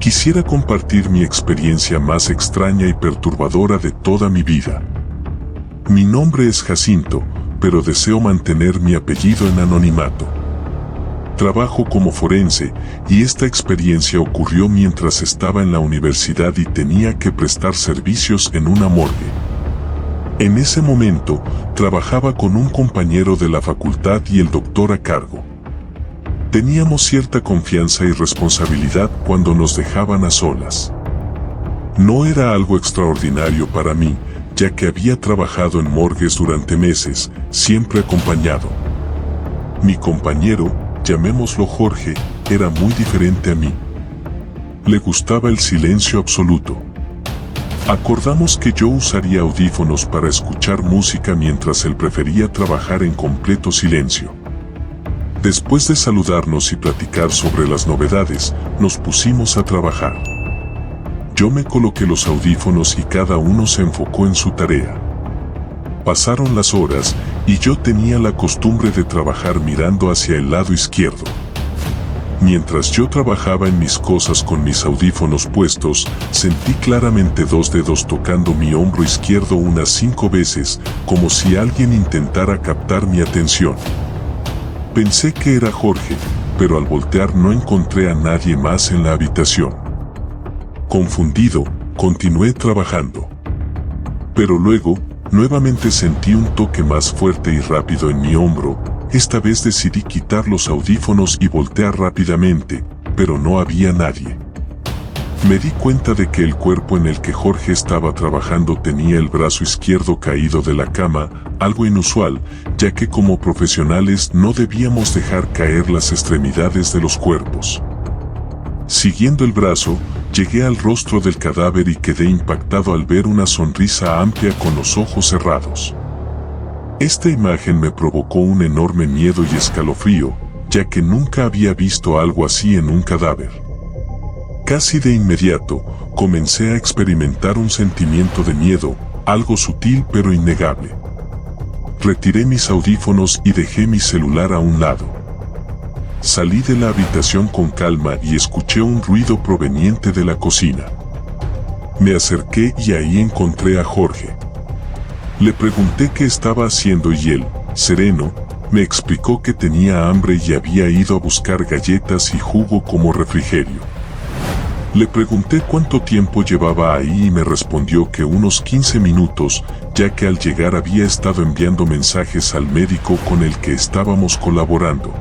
Quisiera compartir mi experiencia más extraña y perturbadora de toda mi vida. Mi nombre es Jacinto, pero deseo mantener mi apellido en anonimato. Trabajo como forense, y esta experiencia ocurrió mientras estaba en la universidad y tenía que prestar servicios en una morgue. En ese momento, trabajaba con un compañero de la facultad y el doctor a cargo. Teníamos cierta confianza y responsabilidad cuando nos dejaban a solas. No era algo extraordinario para mí, ya que había trabajado en morgues durante meses, siempre acompañado. Mi compañero, llamémoslo Jorge, era muy diferente a mí. Le gustaba el silencio absoluto. Acordamos que yo usaría audífonos para escuchar música mientras él prefería trabajar en completo silencio. Después de saludarnos y platicar sobre las novedades, nos pusimos a trabajar. Yo me coloqué los audífonos y cada uno se enfocó en su tarea. Pasaron las horas y yo tenía la costumbre de trabajar mirando hacia el lado izquierdo. Mientras yo trabajaba en mis cosas con mis audífonos puestos, sentí claramente dos dedos tocando mi hombro izquierdo unas 5 veces, como si alguien intentara captar mi atención. Pensé que era Jorge, pero al voltear no encontré a nadie más en la habitación. Confundido, continué trabajando. Pero luego, nuevamente sentí un toque más fuerte y rápido en mi hombro. Esta vez decidí quitar los audífonos y voltear rápidamente, pero no había nadie. Me di cuenta de que el cuerpo en el que Jorge estaba trabajando tenía el brazo izquierdo caído de la cama, algo inusual, ya que como profesionales no debíamos dejar caer las extremidades de los cuerpos. Siguiendo el brazo, llegué al rostro del cadáver y quedé impactado al ver una sonrisa amplia con los ojos cerrados. Esta imagen me provocó un enorme miedo y escalofrío, ya que nunca había visto algo así en un cadáver. Casi de inmediato, comencé a experimentar un sentimiento de miedo, algo sutil pero innegable. Retiré mis audífonos y dejé mi celular a un lado. Salí de la habitación con calma y escuché un ruido proveniente de la cocina. Me acerqué y ahí encontré a Jorge. Le pregunté qué estaba haciendo y él, sereno, me explicó que tenía hambre y había ido a buscar galletas y jugo como refrigerio. Le pregunté cuánto tiempo llevaba ahí y me respondió que unos 15 minutos, ya que al llegar había estado enviando mensajes al médico con el que estábamos colaborando.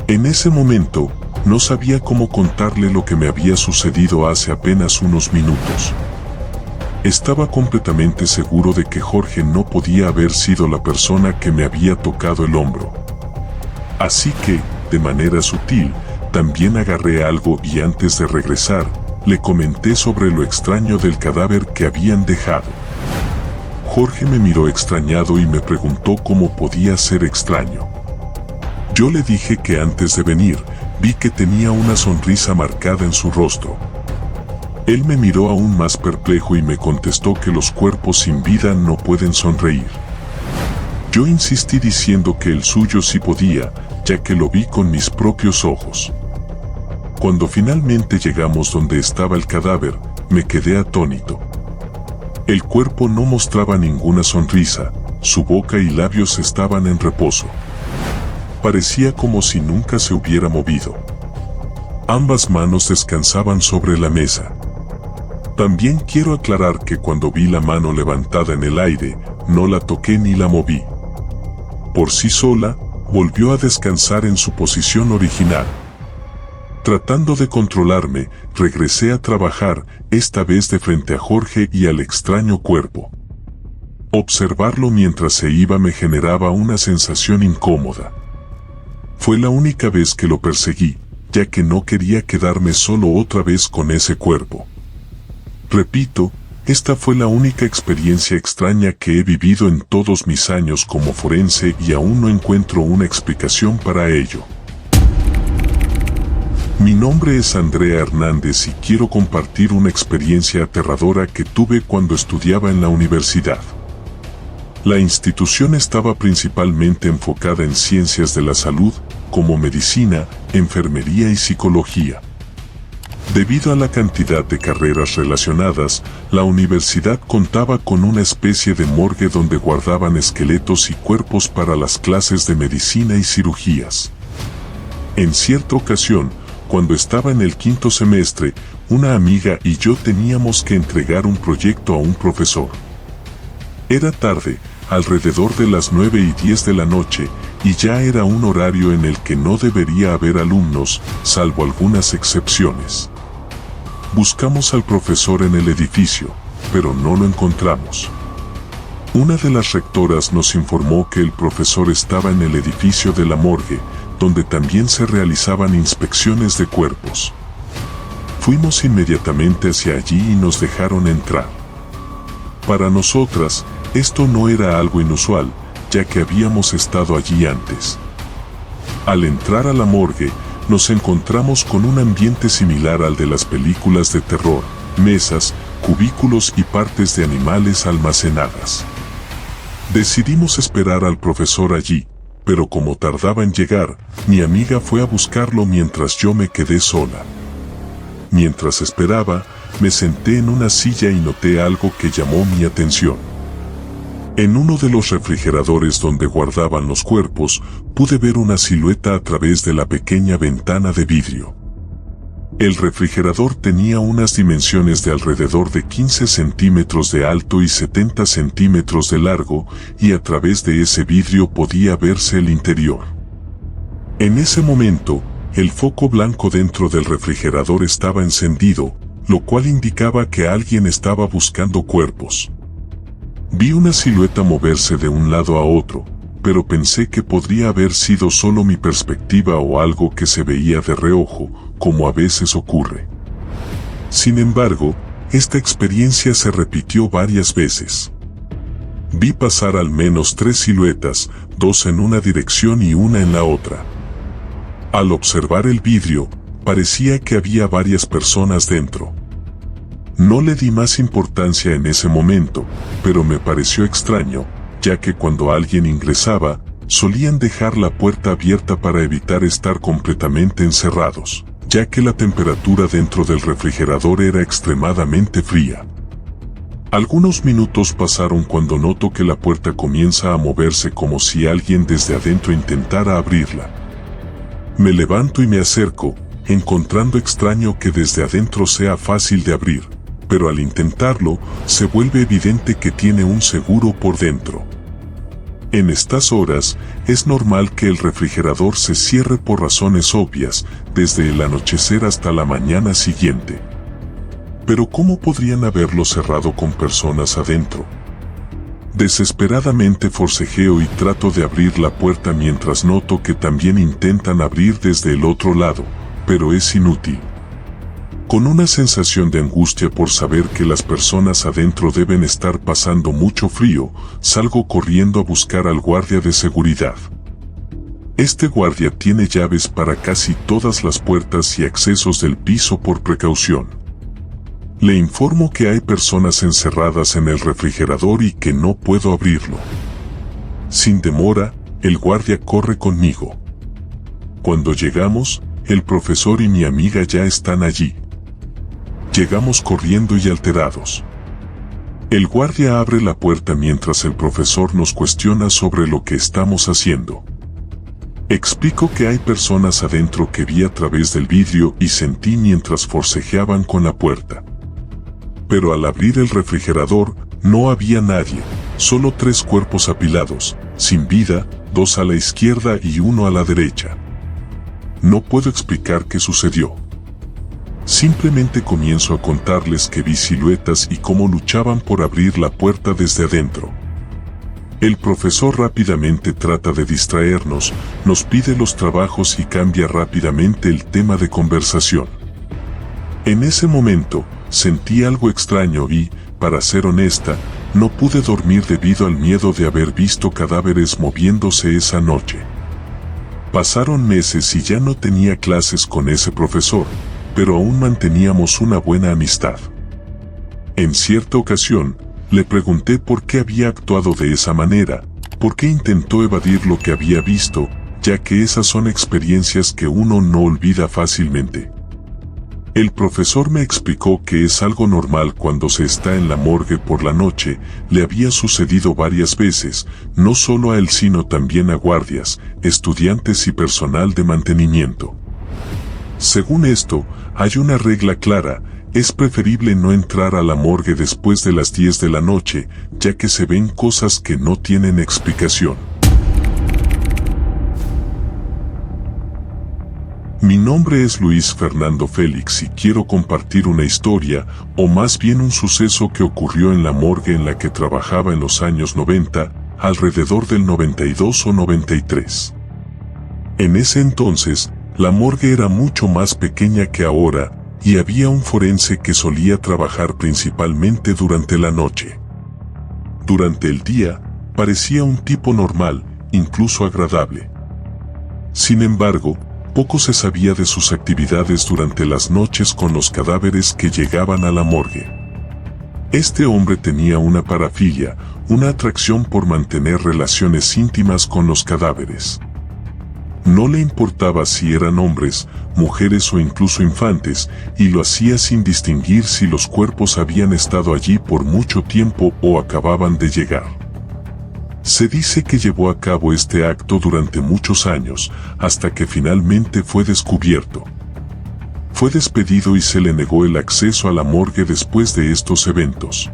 En ese momento, no sabía cómo contarle lo que me había sucedido hace apenas unos minutos. Estaba completamente seguro de que Jorge no podía haber sido la persona que me había tocado el hombro. Así que, de manera sutil, también agarré algo y antes de regresar, le comenté sobre lo extraño del cadáver que habían dejado. Jorge me miró extrañado y me preguntó cómo podía ser extraño. Yo le dije que antes de venir, vi que tenía una sonrisa marcada en su rostro. Él me miró aún más perplejo y me contestó que los cuerpos sin vida no pueden sonreír. Yo insistí diciendo que el suyo sí podía, ya que lo vi con mis propios ojos. Cuando finalmente llegamos donde estaba el cadáver, me quedé atónito. El cuerpo no mostraba ninguna sonrisa, su boca y labios estaban en reposo. Parecía como si nunca se hubiera movido. Ambas manos descansaban sobre la mesa. También quiero aclarar que cuando vi la mano levantada en el aire, no la toqué ni la moví. Por sí sola, volvió a descansar en su posición original. Tratando de controlarme, regresé a trabajar, esta vez de frente a Jorge y al extraño cuerpo. Observarlo mientras se iba me generaba una sensación incómoda. Fue la única vez que lo perseguí, ya que no quería quedarme solo otra vez con ese cuerpo. Repito, esta fue la única experiencia extraña que he vivido en todos mis años como forense y aún no encuentro una explicación para ello. Mi nombre es Andrea Hernández y quiero compartir una experiencia aterradora que tuve cuando estudiaba en la universidad. La institución estaba principalmente enfocada en ciencias de la salud, como medicina, enfermería y psicología. Debido a la cantidad de carreras relacionadas, la universidad contaba con una especie de morgue donde guardaban esqueletos y cuerpos para las clases de medicina y cirugías. En cierta ocasión, cuando estaba en el 5º semestre, una amiga y yo teníamos que entregar un proyecto a un profesor. Era tarde, alrededor de las 9:10 de la noche, y ya era un horario en el que no debería haber alumnos, salvo algunas excepciones. Buscamos al profesor en el edificio, pero no lo encontramos. Una de las rectoras nos informó que el profesor estaba en el edificio de la morgue, donde también se realizaban inspecciones de cuerpos. Fuimos inmediatamente hacia allí y nos dejaron entrar. Para nosotras, esto no era algo inusual, ya que habíamos estado allí antes. Al entrar a la morgue, nos encontramos con un ambiente similar al de las películas de terror, mesas, cubículos y partes de animales almacenadas. Decidimos esperar al profesor allí, pero como tardaba en llegar, mi amiga fue a buscarlo mientras yo me quedé sola. Mientras esperaba, me senté en una silla y noté algo que llamó mi atención. En uno de los refrigeradores donde guardaban los cuerpos, pude ver una silueta a través de la pequeña ventana de vidrio. El refrigerador tenía unas dimensiones de alrededor de 15 centímetros de alto y 70 centímetros de largo, y a través de ese vidrio podía verse el interior. En ese momento, el foco blanco dentro del refrigerador estaba encendido, lo cual indicaba que alguien estaba buscando cuerpos. Vi una silueta moverse de un lado a otro, pero pensé que podría haber sido solo mi perspectiva o algo que se veía de reojo, como a veces ocurre. Sin embargo, esta experiencia se repitió varias veces. Vi pasar al menos 3 siluetas, 2 en una dirección y una en la otra. Al observar el vidrio, parecía que había varias personas dentro. No le di más importancia en ese momento, pero me pareció extraño, ya que cuando alguien ingresaba, solían dejar la puerta abierta para evitar estar completamente encerrados, ya que la temperatura dentro del refrigerador era extremadamente fría. Algunos minutos pasaron cuando noto que la puerta comienza a moverse como si alguien desde adentro intentara abrirla. Me levanto y me acerco, encontrando extraño que desde adentro sea fácil de abrir, pero al intentarlo, se vuelve evidente que tiene un seguro por dentro. En estas horas, es normal que el refrigerador se cierre por razones obvias, desde el anochecer hasta la mañana siguiente. Pero ¿cómo podrían haberlo cerrado con personas adentro? Desesperadamente forcejeo y trato de abrir la puerta mientras noto que también intentan abrir desde el otro lado, pero es inútil. Con una sensación de angustia por saber que las personas adentro deben estar pasando mucho frío, salgo corriendo a buscar al guardia de seguridad. Este guardia tiene llaves para casi todas las puertas y accesos del piso por precaución. Le informo que hay personas encerradas en el refrigerador y que no puedo abrirlo. Sin demora, el guardia corre conmigo. Cuando llegamos, el profesor y mi amiga ya están allí. Llegamos corriendo y alterados. El guardia abre la puerta mientras el profesor nos cuestiona sobre lo que estamos haciendo. Explico que hay personas adentro que vi a través del vidrio y sentí mientras forcejeaban con la puerta. Pero al abrir el refrigerador, no había nadie, solo 3 cuerpos apilados, sin vida, 2 a la izquierda y 1 a la derecha. No puedo explicar qué sucedió. Simplemente comienzo a contarles que vi siluetas y cómo luchaban por abrir la puerta desde adentro. El profesor rápidamente trata de distraernos, nos pide los trabajos y cambia rápidamente el tema de conversación. En ese momento, sentí algo extraño y, para ser honesta, no pude dormir debido al miedo de haber visto cadáveres moviéndose esa noche. Pasaron meses y ya no tenía clases con ese profesor, pero aún manteníamos una buena amistad. En cierta ocasión, le pregunté por qué había actuado de esa manera, por qué intentó evadir lo que había visto, ya que esas son experiencias que uno no olvida fácilmente. El profesor me explicó que es algo normal cuando se está en la morgue por la noche. Le había sucedido varias veces, no solo a él sino también a guardias, estudiantes y personal de mantenimiento. Según esto, hay una regla clara: es preferible no entrar a la morgue después de las 10 de la noche, ya que se ven cosas que no tienen explicación. Mi nombre es Luis Fernando Félix y quiero compartir una historia, o más bien un suceso que ocurrió en la morgue en la que trabajaba en los años 90, alrededor del 92 o 93. En ese entonces, la morgue era mucho más pequeña que ahora, y había un forense que solía trabajar principalmente durante la noche. Durante el día, parecía un tipo normal, incluso agradable. Sin embargo, poco se sabía de sus actividades durante las noches con los cadáveres que llegaban a la morgue. Este hombre tenía una parafilia, una atracción por mantener relaciones íntimas con los cadáveres. No le importaba si eran hombres, mujeres o incluso infantes, y lo hacía sin distinguir si los cuerpos habían estado allí por mucho tiempo o acababan de llegar. Se dice que llevó a cabo este acto durante muchos años, hasta que finalmente fue descubierto. Fue despedido y se le negó el acceso a la morgue después de estos eventos.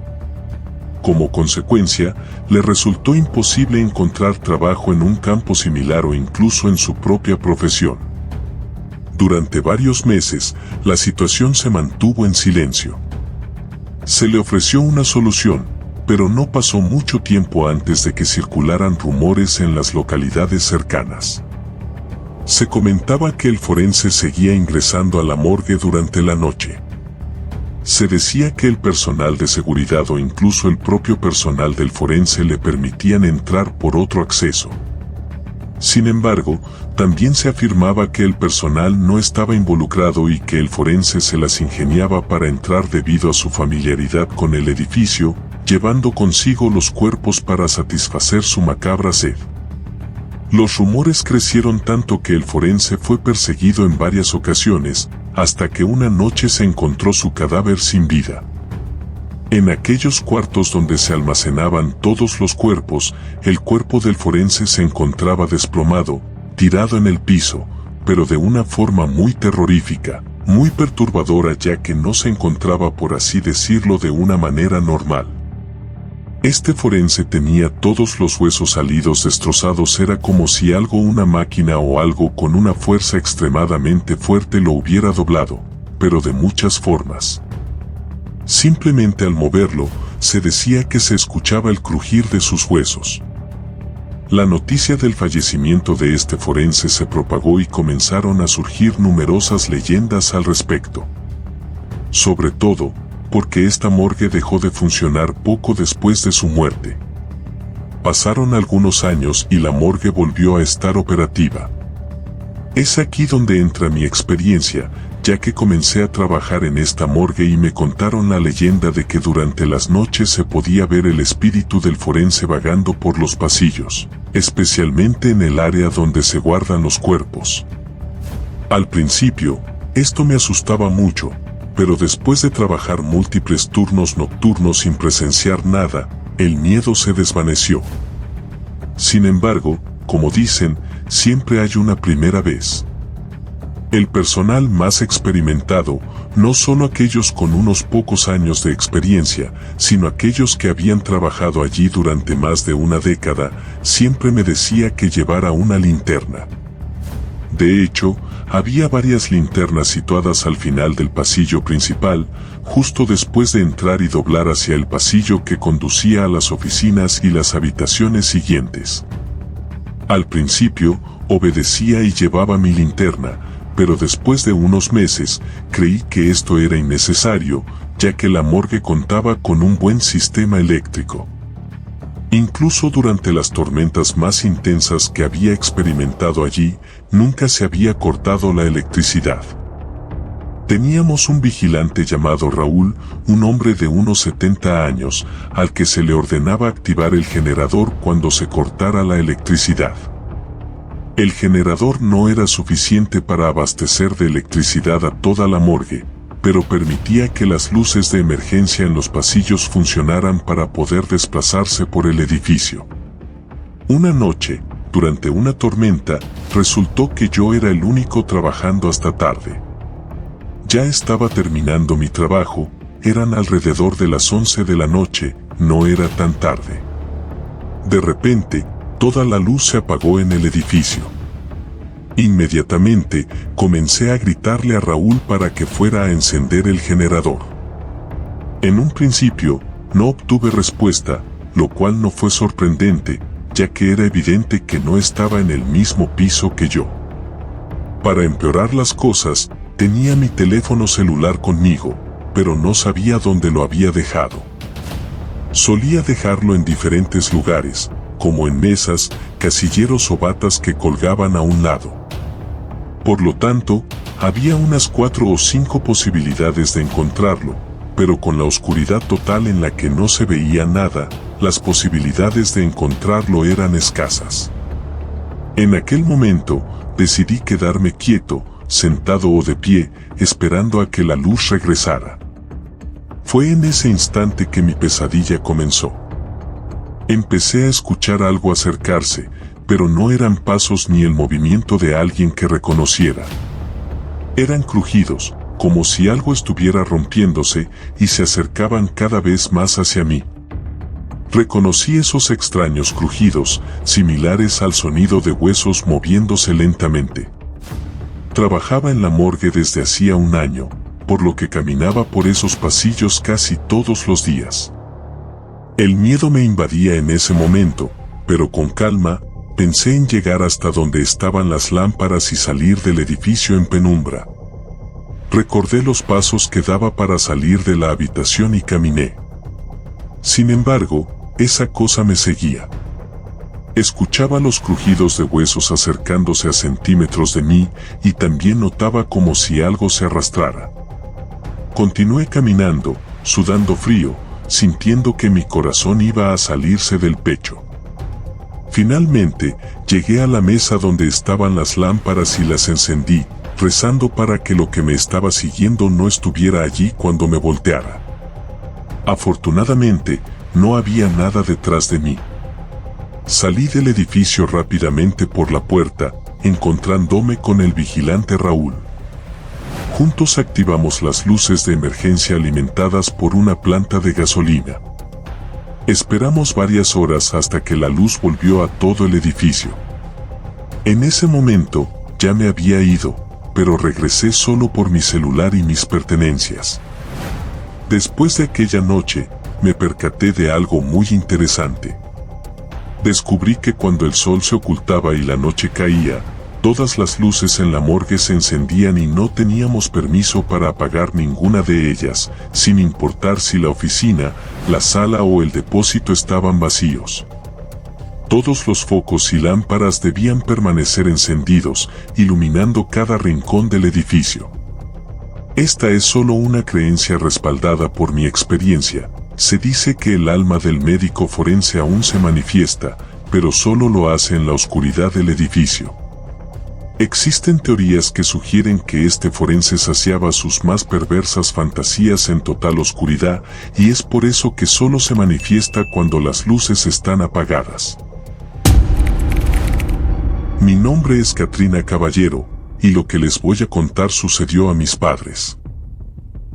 Como consecuencia, le resultó imposible encontrar trabajo en un campo similar o incluso en su propia profesión. Durante varios meses, la situación se mantuvo en silencio. Se le ofreció una solución, pero no pasó mucho tiempo antes de que circularan rumores en las localidades cercanas. Se comentaba que el forense seguía ingresando a la morgue durante la noche. Se decía que el personal de seguridad o incluso el propio personal del forense le permitían entrar por otro acceso. Sin embargo, también se afirmaba que el personal no estaba involucrado y que el forense se las ingeniaba para entrar debido a su familiaridad con el edificio, llevando consigo los cuerpos para satisfacer su macabra sed. Los rumores crecieron tanto que el forense fue perseguido en varias ocasiones, hasta que una noche se encontró su cadáver sin vida. En aquellos cuartos donde se almacenaban todos los cuerpos, el cuerpo del forense se encontraba desplomado, tirado en el piso, pero de una forma muy terrorífica, muy perturbadora, ya que no se encontraba, por así decirlo, de una manera normal. Este forense tenía todos los huesos salidos, destrozados. Era como si algo, una máquina o algo con una fuerza extremadamente fuerte lo hubiera doblado, pero de muchas formas. Simplemente al moverlo, se decía que se escuchaba el crujir de sus huesos. La noticia del fallecimiento de este forense se propagó y comenzaron a surgir numerosas leyendas al respecto. Sobre todo, porque esta morgue dejó de funcionar poco después de su muerte. Pasaron algunos años y la morgue volvió a estar operativa. Es aquí donde entra mi experiencia, ya que comencé a trabajar en esta morgue y me contaron la leyenda de que durante las noches se podía ver el espíritu del forense vagando por los pasillos, especialmente en el área donde se guardan los cuerpos. Al principio, esto me asustaba mucho, pero después de trabajar múltiples turnos nocturnos sin presenciar nada, el miedo se desvaneció. Sin embargo, como dicen, siempre hay una primera vez. El personal más experimentado, no solo aquellos con unos pocos años de experiencia, sino aquellos que habían trabajado allí durante más de una década, siempre me decía que llevara una linterna. De hecho, había varias linternas situadas al final del pasillo principal, justo después de entrar y doblar hacia el pasillo que conducía a las oficinas y las habitaciones siguientes. Al principio, obedecía y llevaba mi linterna, pero después de unos meses, creí que esto era innecesario, ya que la morgue contaba con un buen sistema eléctrico. Incluso durante las tormentas más intensas que había experimentado allí, nunca se había cortado la electricidad. Teníamos un vigilante llamado Raúl, un hombre de unos 70 años, al que se le ordenaba activar el generador cuando se cortara la electricidad. El generador no era suficiente para abastecer de electricidad a toda la morgue, pero permitía que las luces de emergencia en los pasillos funcionaran para poder desplazarse por el edificio. Una noche, durante una tormenta, resultó que yo era el único trabajando hasta tarde. Ya estaba terminando mi trabajo, eran alrededor de las 11 de la noche, no era tan tarde. De repente, toda la luz se apagó en el edificio. Inmediatamente, comencé a gritarle a Raúl para que fuera a encender el generador. En un principio, no obtuve respuesta, lo cual no fue sorprendente, ya que era evidente que no estaba en el mismo piso que yo. Para empeorar las cosas, tenía mi teléfono celular conmigo, pero no sabía dónde lo había dejado. Solía dejarlo en diferentes lugares, como en mesas, casilleros o batas que colgaban a un lado. Por lo tanto, había unas 4 o 5 posibilidades de encontrarlo, pero con la oscuridad total en la que no se veía nada, las posibilidades de encontrarlo eran escasas. En aquel momento, decidí quedarme quieto, sentado o de pie, esperando a que la luz regresara. Fue en ese instante que mi pesadilla comenzó. Empecé a escuchar algo acercarse, pero no eran pasos ni el movimiento de alguien que reconociera. Eran crujidos, como si algo estuviera rompiéndose, y se acercaban cada vez más hacia mí. Reconocí esos extraños crujidos, similares al sonido de huesos moviéndose lentamente. Trabajaba en la morgue desde hacía un año, por lo que caminaba por esos pasillos casi todos los días. El miedo me invadía en ese momento, pero con calma, pensé en llegar hasta donde estaban las lámparas y salir del edificio en penumbra. Recordé los pasos que daba para salir de la habitación y caminé. Sin embargo, esa cosa me seguía. Escuchaba los crujidos de huesos acercándose a centímetros de mí y también notaba como si algo se arrastrara. Continué caminando, sudando frío, sintiendo que mi corazón iba a salirse del pecho. Finalmente, llegué a la mesa donde estaban las lámparas y las encendí, rezando para que lo que me estaba siguiendo no estuviera allí cuando me volteara. Afortunadamente, no había nada detrás de mí. Salí del edificio rápidamente por la puerta, encontrándome con el vigilante Raúl. Juntos activamos las luces de emergencia alimentadas por una planta de gasolina. Esperamos varias horas hasta que la luz volvió a todo el edificio. En ese momento, ya me había ido, pero regresé solo por mi celular y mis pertenencias. Después de aquella noche, me percaté de algo muy interesante. Descubrí que cuando el sol se ocultaba y la noche caía, todas las luces en la morgue se encendían y no teníamos permiso para apagar ninguna de ellas, sin importar si la oficina, la sala o el depósito estaban vacíos. Todos los focos y lámparas debían permanecer encendidos, iluminando cada rincón del edificio. Esta es solo una creencia respaldada por mi experiencia. Se dice que el alma del médico forense aún se manifiesta, pero solo lo hace en la oscuridad del edificio. Existen teorías que sugieren que este forense saciaba sus más perversas fantasías en total oscuridad, y es por eso que solo se manifiesta cuando las luces están apagadas. Mi nombre es Katrina Caballero, y lo que les voy a contar sucedió a mis padres.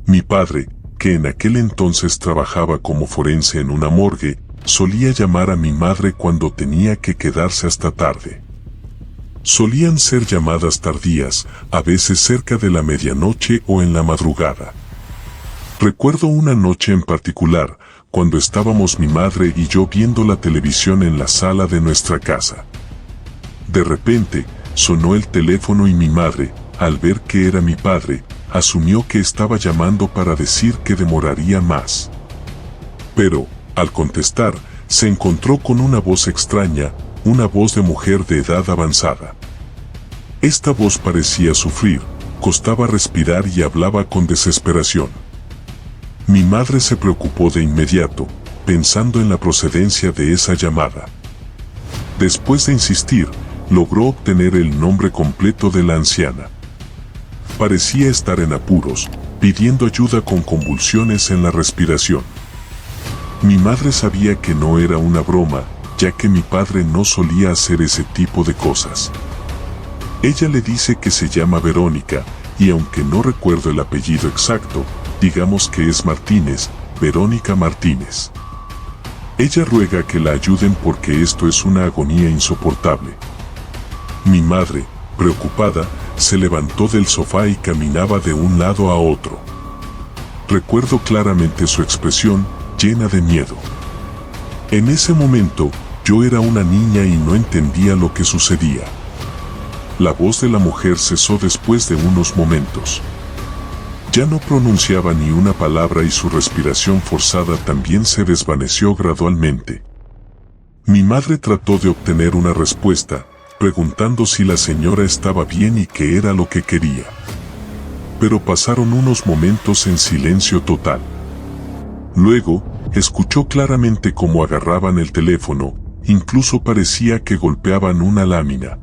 Mi padre, que en aquel entonces trabajaba como forense en una morgue, solía llamar a mi madre cuando tenía que quedarse hasta tarde. Solían ser llamadas tardías, a veces cerca de la medianoche o en la madrugada. Recuerdo una noche en particular, cuando estábamos mi madre y yo viendo la televisión en la sala de nuestra casa. De repente, sonó el teléfono y mi madre, al ver que era mi padre, asumió que estaba llamando para decir que demoraría más. Pero, al contestar, se encontró con una voz extraña, una voz de mujer de edad avanzada. Esta voz parecía sufrir, costaba respirar y hablaba con desesperación. Mi madre se preocupó de inmediato, pensando en la procedencia de esa llamada. Después de insistir, logró obtener el nombre completo de la anciana. Parecía estar en apuros, pidiendo ayuda con convulsiones en la respiración. Mi madre sabía que no era una broma, ya que mi padre no solía hacer ese tipo de cosas. Ella le dice que se llama Verónica, y aunque no recuerdo el apellido exacto, digamos que es Martínez, Verónica Martínez. Ella ruega que la ayuden porque esto es una agonía insoportable. Mi madre, preocupada, se levantó del sofá y caminaba de un lado a otro. Recuerdo claramente su expresión, llena de miedo. En ese momento, yo era una niña y no entendía lo que sucedía. La voz de la mujer cesó después de unos momentos. Ya no pronunciaba ni una palabra y su respiración forzada también se desvaneció gradualmente. Mi madre trató de obtener una respuesta, preguntando si la señora estaba bien y qué era lo que quería. Pero pasaron unos momentos en silencio total. Luego, escuchó claramente cómo agarraban el teléfono, incluso parecía que golpeaban una lámina.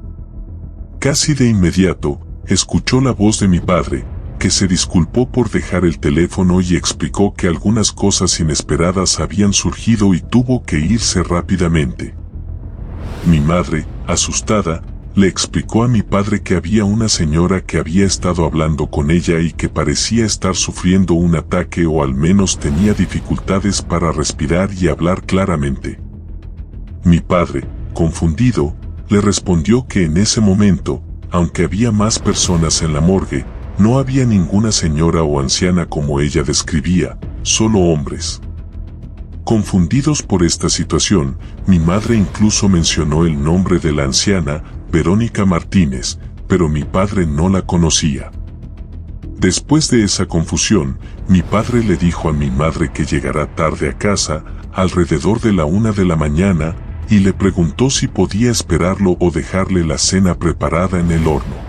Casi de inmediato, escuchó la voz de mi padre, que se disculpó por dejar el teléfono y explicó que algunas cosas inesperadas habían surgido y tuvo que irse rápidamente. Mi madre, asustada, le explicó a mi padre que había una señora que había estado hablando con ella y que parecía estar sufriendo un ataque o al menos tenía dificultades para respirar y hablar claramente. Mi padre, confundido, le respondió que en ese momento, aunque había más personas en la morgue, no había ninguna señora o anciana como ella describía, solo hombres. Confundidos por esta situación, mi madre incluso mencionó el nombre de la anciana, Verónica Martínez, pero mi padre no la conocía. Después de esa confusión, mi padre le dijo a mi madre que llegará tarde a casa, alrededor de la 1 de la mañana, y le preguntó si podía esperarlo o dejarle la cena preparada en el horno.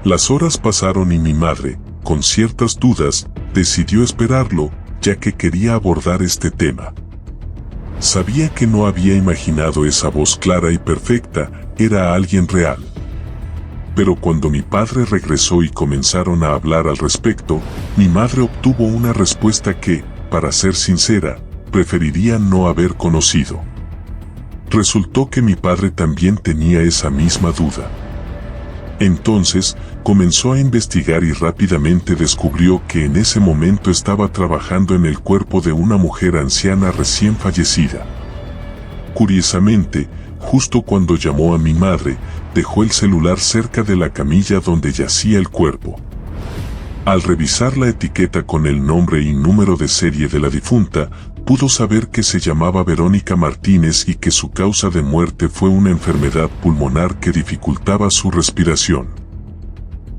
Las horas pasaron y mi madre, con ciertas dudas, decidió esperarlo, ya que quería abordar este tema. Sabía que no había imaginado esa voz clara y perfecta, era alguien real. Pero cuando mi padre regresó y comenzaron a hablar al respecto, mi madre obtuvo una respuesta que, para ser sincera, preferiría no haber conocido. Resultó que mi padre también tenía esa misma duda. Entonces, comenzó a investigar y rápidamente descubrió que en ese momento estaba trabajando en el cuerpo de una mujer anciana recién fallecida. Curiosamente, justo cuando llamó a mi madre, dejó el celular cerca de la camilla donde yacía el cuerpo. Al revisar la etiqueta con el nombre y número de serie de la difunta, pudo saber que se llamaba Verónica Martínez y que su causa de muerte fue una enfermedad pulmonar que dificultaba su respiración.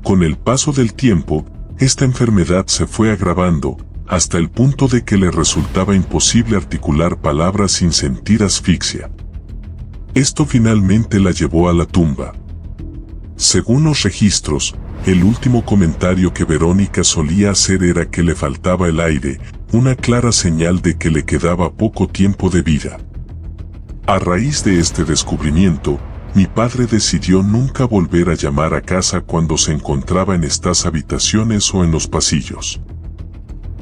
Con el paso del tiempo, esta enfermedad se fue agravando, hasta el punto de que le resultaba imposible articular palabras sin sentir asfixia. Esto finalmente la llevó a la tumba. Según los registros, el último comentario que Verónica solía hacer era que le faltaba el aire, una clara señal de que le quedaba poco tiempo de vida. A raíz de este descubrimiento, mi padre decidió nunca volver a llamar a casa cuando se encontraba en estas habitaciones o en los pasillos.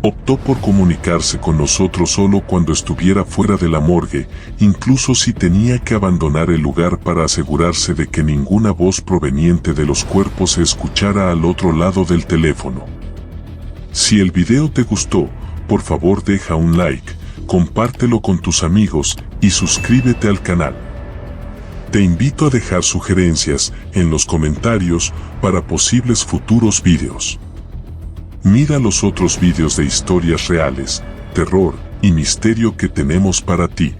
Optó por comunicarse con nosotros solo cuando estuviera fuera de la morgue, incluso si tenía que abandonar el lugar para asegurarse de que ninguna voz proveniente de los cuerpos se escuchara al otro lado del teléfono. Si el video te gustó, por favor deja un like, compártelo con tus amigos y suscríbete al canal. Te invito a dejar sugerencias en los comentarios para posibles futuros videos. Mira los otros vídeos de historias reales, terror y misterio que tenemos para ti.